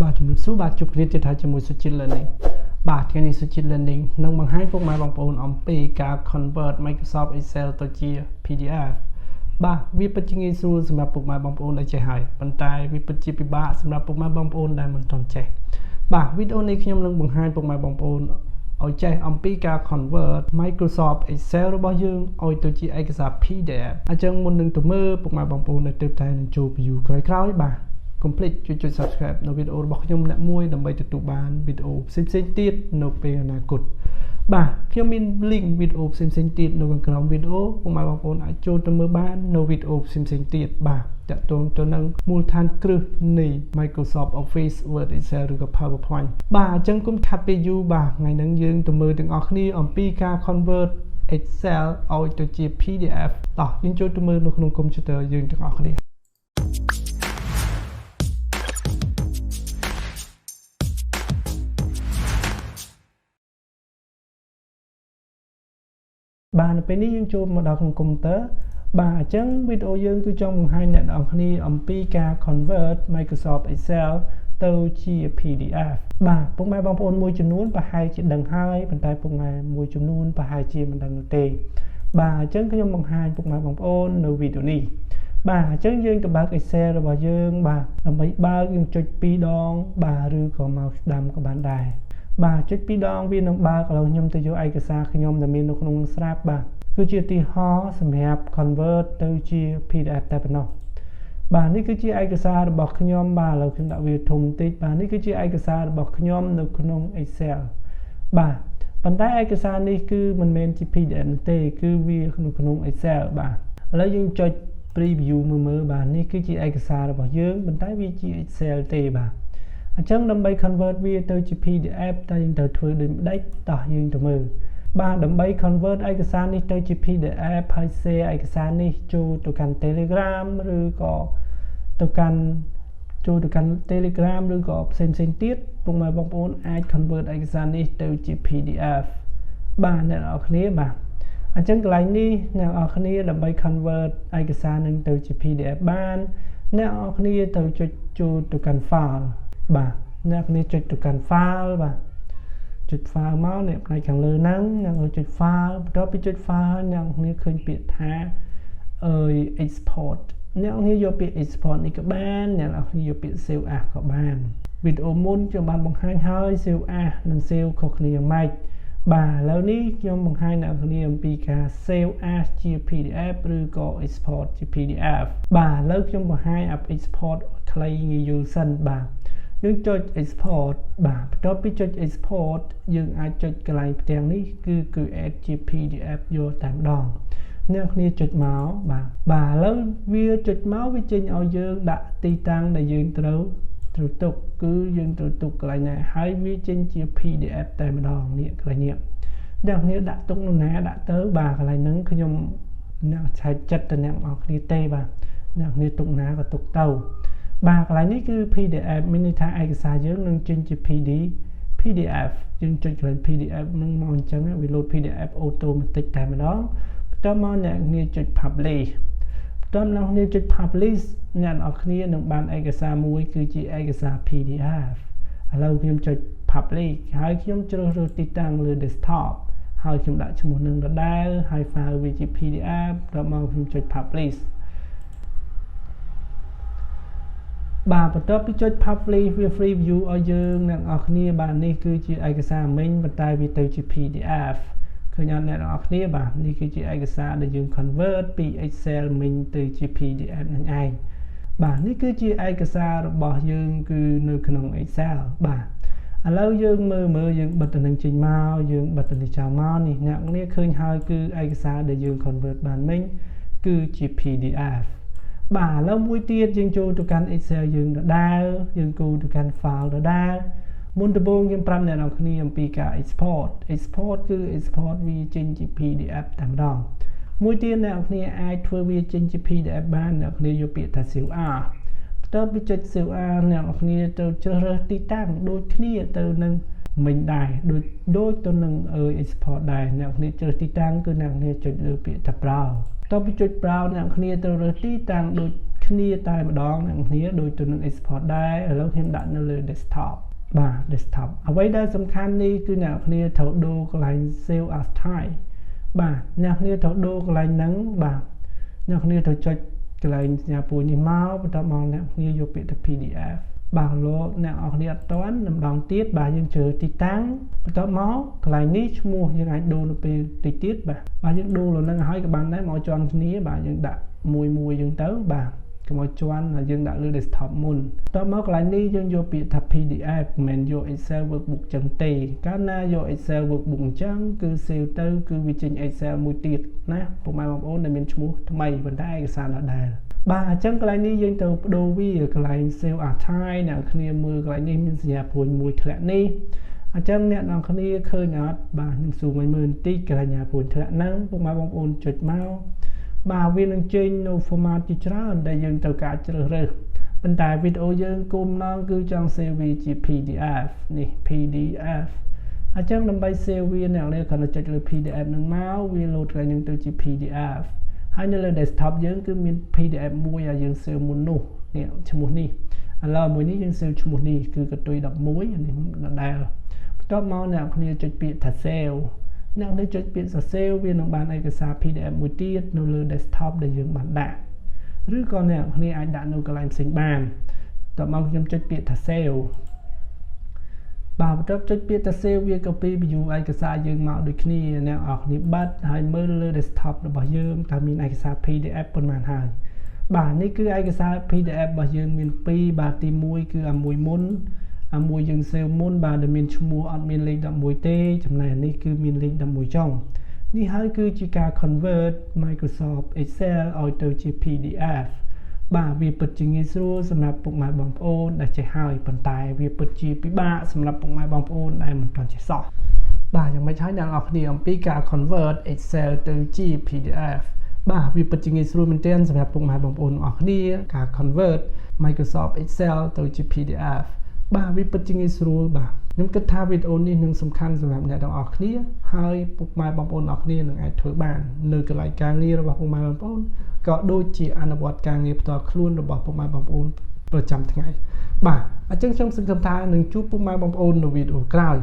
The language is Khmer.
បាទជំរាបសួរបាទជួបគ្នាទៀតហើយជាមួយ Suchit Learning បាទថ្ងៃនេះ Suchit Learning នឹងបង្ហាញពុកម៉ែបងប្អូនអំពីការ convert Microsoft Excel ទៅជា PDF បាទវាពិតជាងាយស្រួលសម្រាប់ពុកម៉ែបងប្អូនដែលចេះហើយប៉ុន្តែវាពិតជាពិបាកសម្រាប់ពុកម៉ែបងប្អូនដែលមិនទាន់ចេះបាទវីដេអូនេះខ្ញុំនឹងបង្ហាញពុកម៉ែបងប្អូនឲ្យចេះអំពីការ convert Microsoft Excel របស់យើងឲ្យទៅជាឯកសារ PDF អញ្ចឹងមុននឹងទៅមើលពុកម៉ែបងប្អូនដែលទើបតែនឹងចូល view ក្រោយៗបាទcomplete ជួយចុច subscribe នៅវីដេអូរបស់ខ្ញុំអ្នកមួយដើម្បីទទួលបានវីដេអូផ្សេងៗទៀតនៅពេលអនាគតបាទខ្ញុំមាន link វីដេអូផ្សេងៗទៀតនៅខាងក្រោមវីដេអូពុកម៉ែបងប្អូនអាចចូលទៅមើលបាននៅវីដេអូផ្សេងៗទៀតបាទតាក់ទងទៅនឹងមូលដ្ឋានគ្រឹះនៃ Microsoft Office Word Excel ឬក៏ PowerPoint បាទអញ្ចឹងគុំខាត់ពេលយូរបាទថ្ងៃនេះយើងទៅមើលទាំងអស់គ្នាអំពីការ convert Excel ឲ្យទៅជា PDF តោះយើងចូលទៅមើលនៅក្នុង computer យើងទាំងអស់គ្នាបាទនៅពេលនេះយើងចូលមកដល់ក្នុងកុំព្យូទ័របាទអញ្ចឹងវីដេអូយើងគឺចង់បង្ហាញអ្នកនរគ្នាអំពីការ convert Microsoft Excel ទៅជា PDF បាទពុកម៉ែបងប្អូនមួយចំនួនប្រហែលជាដឹងហើយប៉ុន្តែពុកម៉ែមួយចំនួនប្រហែលជាមិនដឹងនោះទេបាទអញ្ចឹងខ្ញុំបង្ហាញពុកម៉ែបងប្អូននៅវីដេអូនេះបាទអញ្ចឹងយើងទៅបើក Excel របស់យើងបាទដើម្បីបើកយើងចុច2ដងបាទឬក៏ mouse ស្ដាំក៏បានដែរបាទចុច2ដងវានឹងបើកឥឡូវខ្ញុំទៅយកឯកសារខ្ញុំដែលមាននៅក្នុងស្រាប់បាទគឺជាឧទាហរណ៍សម្រាប់ convert ទៅជា PDF តែប៉ុណ្ណោះបាទនេះគឺជាឯកសាររបស់ខ្ញុំបាទឥឡូវខ្ញុំដាក់វាធំបន្តិចបាទនេះគឺជាឯកសាររបស់ខ្ញុំនៅក្នុង Excel បាទប៉ុន្តែឯកសារនេះគឺមិនមែនជា PDF ទេគឺវានៅក្នុង Excel បាទឥឡូវយើងចុច preview មើលបាទនេះគឺជាឯកសាររបស់យើងប៉ុន្តែវាជា Excel ទេបាទអញ្ចឹងដើម្បី convert វាទៅជា PDF តែយើងត្រូវធ្វើដូចម្ដេចតោះយើងទៅមើលបាទដើម្បី convert ឯកសារនេះទៅជា PDF ហើយ share ឯកសារនេះចូលទៅកាន់ Telegram ឬក៏ទៅកាន់ Telegram ឬក៏ផ្សេងៗទៀតពុកម៉ែបងប្អូនអាច convert ឯកសារនេះទៅជា PDF បាទអ្នកនរគ្នាបាទអញ្ចឹងកន្លែងនេះអ្នកនរគ្នាដើម្បី convert ឯកសារនឹងទៅជា PDF បានអ្នកនរគ្នាទៅចុចចូលទៅកាន់ file បាទអ្នកគ្នាចុចទៅកាន់ file បាទចុច file មកអ្នកផ្នែកខាងលើហ្នឹងអ្នកចុច file បន្ទាប់ពីចុច file អ្នកគ្នាឃើញពាក្យថា export អ្នកគ្នាយកពាក្យ export នេះក៏បានអ្នកគ្នាយកពាក្យ save as ក៏បានវីដេអូមុនខ្ញុំបានបង្ហាញហើយ save as និង save ខុសគ្នាយ៉ាងម៉េចបាទឥឡូវនេះខ្ញុំបង្ហាញអ្នកគ្នាអំពីការ save as ជា PDF ឬក៏ export ជា PDF បាទឥឡូវខ្ញុំបង្ហាញ export ខ្លីងាយយល់សិនបាទយើងចុច export បាទបន្ទាប់ពីចុច export យើងអាចចុចកន្លែងផ្ទាំងនេះគឺ create ជា PDF យកតែម្ដងអ្នកគ្នាចុចមកបាទឥឡូវវាចុចមកវាចេញឲ្យយើងដាក់ទីតាំងដែលយើងត្រូវទុកគឺយើងត្រូវទុកកន្លែងណាហើយវាចេញជា PDF តែម្ដងនេះកន្លែងនេះអ្នកគ្នាដាក់ទុកនៅណាដាក់ទៅបាទកន្លែងហ្នឹងខ្ញុំអ្នកឆែកចិត្តទៅអ្នកនរគ្នាទេបាទអ្នកគ្នាទុកណាក៏ទុកទៅបាទកន្លែងនេះគឺ PDF មានន័យថាឯកសារយើងនឹងចេញជា PDF យើងចុចកន្លែង PDF នឹងមកអញ្ចឹងវា load PDF automatic តែម្ដងបន្ទាប់មកអ្នកគ្នាចុច publish បន្ទាប់អ្នកគ្នាចុច publish អ្នកនរគ្នានឹងបានឯកសារមួយគឺជាឯកសារ PDF ឥឡូវខ្ញុំចុច publish ហើយខ្ញុំជ្រើសរើសទីតាំងលើ desktop ហើយខ្ញុំដាក់ឈ្មោះនឹងដដែលហើយ file វាជា PDF បន្ទាប់មកខ្ញុំចុច publishបាទបន្ទាប់ពីចុច publish វា free view ឲ្យយើងអ្នកនរគ្នាបាទនេះគឺជាឯកសារមិញប៉ុន្តែវាទៅជា PDF ឃើញអត់អ្នកនរគ្នាបាទនេះគឺជាឯកសារដែលយើង convert ពី Excel មិញទៅជា PDF នឹងឯងបាទនេះគឺជាឯកសាររបស់យើងគឺនៅក្នុង Excel បាទឥឡូវយើងមើលយើងបិទទៅនឹងចេញមកយើងបិទទៅនេះចោលមកនេះអ្នកគ្នាឃើញហើយគឺឯកសារដែលយើង convert បានមិញគឺជា PDFបាទឥឡូវមួយទៀតយើងចូលទៅកាន់ Excel យើងដដែលយើងគូទៅកាន់ file ដដែលមុនដំបូងខ្ញុំប្រាប់អ្នកនរគ្នាអំពីការ export គឺ export វាចេញជា PDF តែម្ដងមួយទៀតអ្នកនរគ្នាអាចធ្វើវាចេញជា PDF បានអ្នកនរគ្នាយកពាក្យថា save as បន្ទាប់ពីចុច save as អ្នកនរគ្នាទៅជ្រើសរើសទីតាំងដូចគ្នាទៅនឹងមិញដែរដូចទៅនឹងexport ដែរអ្នកនរគ្នាជ្រើសទីតាំងគឺអ្នកនរគ្នាចុចលើពាក្យថា browse តទៅពីចុច browse អ្នកគ្នាទៅរើសទីតាំងដូច គ្នាតែម្ដងអ្នកគ្នាដូចទៅនឹង export ដែរឥឡូវខ្ញុំដាក់នៅលើ desktop បាទ desktop អ្វីដែលសំខាន់នេះគឺអ្នកគ្នាត្រូវដូរកន្លែង save as type បាទអ្នកគ្នាត្រូវដូរកន្លែងហ្នឹងបាទអ្នកគ្នាត្រូវចុចកន្លែងសញ្ញាពួរនេះមកបន្ទាប់មកអ្នកគ្នាយកពាក្យទៅ PDF បាទលោកអ្នកនរគ្នាអត់ទាន់ម្ដងទៀតបាទយើងជ្រើសទីតាំងបន្ទាប់មកកន្លែងនេះឈ្មោះយើងអាចដូរនៅពេលតិចទៀតបាទយើងដូរលើនឹងហើយក៏បានដែរមកជាន់គ្នាបាទយើងដាក់មួយយើងទៅបាទកុំឲ្យជាន់យើងដាក់លើ desktop មុនបន្ទាប់មកកន្លែងនេះយើងយកពាក្យថា PDF មិនមែនយក Excel workbook ចឹងទេកាលណាយក Excel workbook អញ្ចឹងគឺ save ទៅគឺវាចេញ Excel មួយទៀតណាពុកម៉ែបងប្អូនដែលមានឈ្មោះថ្មីប៉ុន្តែឯកសារដដែលបាទអញ្ចឹងកន្លែងនេះយើងទៅបដូរវាកន្លែង save as type អ្នកគ្នាមើលកន្លែងនេះមានសញ្ញាព្រួយមួយធ្លាក់នេះអញ្ចឹងអ្នកនរគ្នាឃើញអត់បាទខ្ញុំស៊ូមឲ្យមើលបន្តិចកន្លែងព្រួយធ្លាក់ហ្នឹងពុកម៉ែបងប្អូនចុចមកបាទវានឹងចេញនៅ format ជាច្រើនដែលយើងត្រូវការជ្រើសរើសប៉ុន្តែវីដេអូយើងគោលបំណងគឺចង់ save វាជា PDF នេះ PDF អញ្ចឹងដើម្បី save វាអ្នកនរគ្រាន់តែចុចលើ PDF នឹងមកវា load កន្លែងនឹងទៅជា PDF ហើយនៅលើ desktop យើងគឺមាន PDF មួយដែលយើង save មុននោះនេះឈ្មោះនេះឥឡូវមួយនេះយើង save ឈ្មោះនេះគឺកតុយ11នេះដដែលបន្ទាប់មកអ្នកគ្នាចុចពាក្យថា save អ្នកនេះចុចពាក្យ save វានឹងបានឯកសារ PDF មួយទៀតនៅលើ desktop ដែលយើងបានដាក់ឬក៏អ្នកគ្នាអាចដាក់នៅកន្លែងផ្សេងបានតោះមកខ្ញុំចុចពាក្យថា save បាទបន្ទាប់ចុចពាក្យថា save វា copy view ឯកសារយើងមកដូចគ្នាអ្នកនរគ្នាបាត់ហើយមើលលើ desktop របស់យើងតើមានឯកសារ PDF ប៉ុន្មានហើយបាទនេះគឺឯកសារ PDF របស់យើងមាន2បាទទី1គឺអាមួយមុនអាមួយយើង save មុនបាទដែលមានឈ្មោះអត់មានលេខ11ទេចំណែកនេះគឺមានលេខ11ចុងនេះហើយគឺជាការ convert Microsoft Excel ឲ្យទៅជា PDF បាទវាពិតជាងាយស្រួលសម្រាប់ពុកម៉ែបងប្អូនដែលចេះហើយប៉ុន្តែវាពិតជាពិបាកសម្រាប់ពុកម៉ែបងប្អូនដែលមិនទាន់ចេះសោះបាទយ៉ាងម៉េចហើយអ្នកនរគ្នាអំពីការ convert Excel ទៅជា PDF បាទវាពិតជាងាយស្រួលមែនទែនសម្រាប់ពុកម៉ែបងប្អូនទាំងអស់គ្នាការ convert Microsoft Excel ទៅជា PDF បាទវាពិតជាងាយស្រួលបាទខ្ញុំគិតថាវីដេអូនេះនឹងសំខាន់សម្រាប់អ្នកទាំងអស់គ្នាហើយពុកម៉ែបងប្អូនទាំងអស់គ្នានឹងអាចធ្វើបាននៅកន្លែងការងាររបស់ពុកម៉ែបងប្អូនក៏ដូចជាអនុវត្តការងារផ្ទាល់ខ្លួនរបស់ពុកម៉ែបងប្អូនប្រចាំថ្ងៃបាទអញ្ចឹងខ្ញុំសង្ឃឹមថានឹងជួបពុកម៉ែបងប្អូននៅវីដេអូក្រោយ